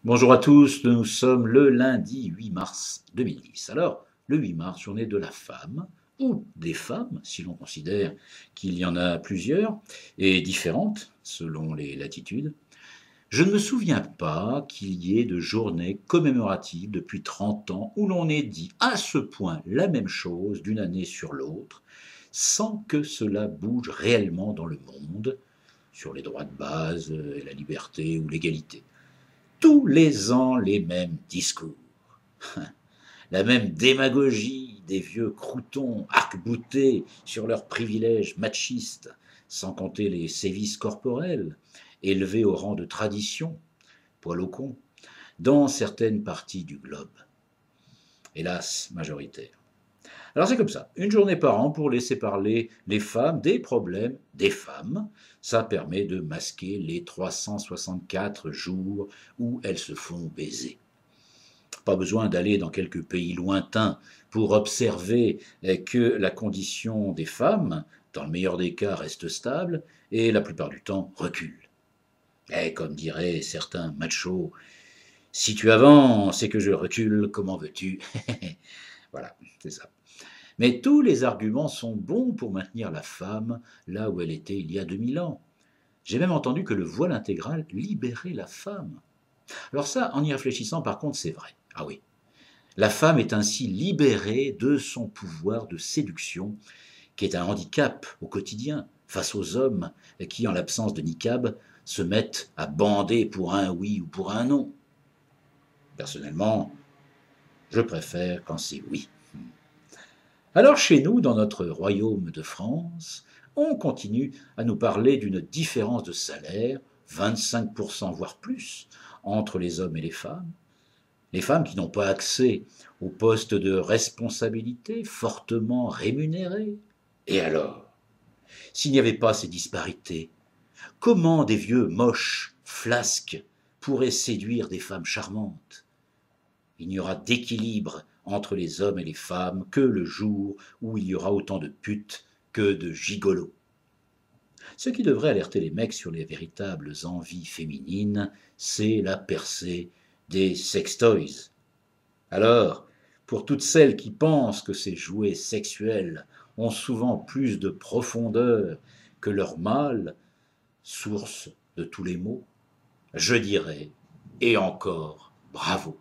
Bonjour à tous, nous sommes le lundi 8 mars 2010. Alors, le 8 mars, journée de la femme, ou des femmes, si l'on considère qu'il y en a plusieurs, et différentes selon les latitudes. Je ne me souviens pas qu'il y ait de journée commémorative depuis 30 ans où l'on ait dit à ce point la même chose d'une année sur l'autre, sans que cela bouge réellement dans le monde, sur les droits de base, la liberté ou l'égalité. Tous les ans, les mêmes discours, la même démagogie des vieux croutons arc-boutés sur leurs privilèges machistes, sans compter les sévices corporels, élevés au rang de tradition, poil au con, dans certaines parties du globe, hélas majoritaire. Alors c'est comme ça, une journée par an pour laisser parler les femmes des problèmes des femmes. Ça permet de masquer les 364 jours où elles se font baiser. Pas besoin d'aller dans quelques pays lointains pour observer que la condition des femmes, dans le meilleur des cas, reste stable et la plupart du temps recule. Et comme diraient certains machos, si tu avances et que je recule, comment veux-tu? Voilà, c'est ça. Mais tous les arguments sont bons pour maintenir la femme là où elle était il y a 2000 ans. J'ai même entendu que le voile intégral libérait la femme. Alors ça, en y réfléchissant, par contre, c'est vrai. Ah oui. La femme est ainsi libérée de son pouvoir de séduction, qui est un handicap au quotidien face aux hommes qui, en l'absence de niqab, se mettent à bander pour un oui ou pour un non. Personnellement, je préfère quand c'est oui. Alors chez nous, dans notre royaume de France, on continue à nous parler d'une différence de salaire, 25% voire plus, entre les hommes et les femmes qui n'ont pas accès aux postes de responsabilité fortement rémunérés. Et alors, s'il n'y avait pas ces disparités, comment des vieux moches, flasques, pourraient séduire des femmes charmantes? Il n'y aura d'équilibre entre les hommes et les femmes que le jour où il y aura autant de putes que de gigolos. Ce qui devrait alerter les mecs sur les véritables envies féminines, c'est la percée des sextoys. Alors, pour toutes celles qui pensent que ces jouets sexuels ont souvent plus de profondeur que leur mâle, source de tous les maux, je dirais, et encore, bravo.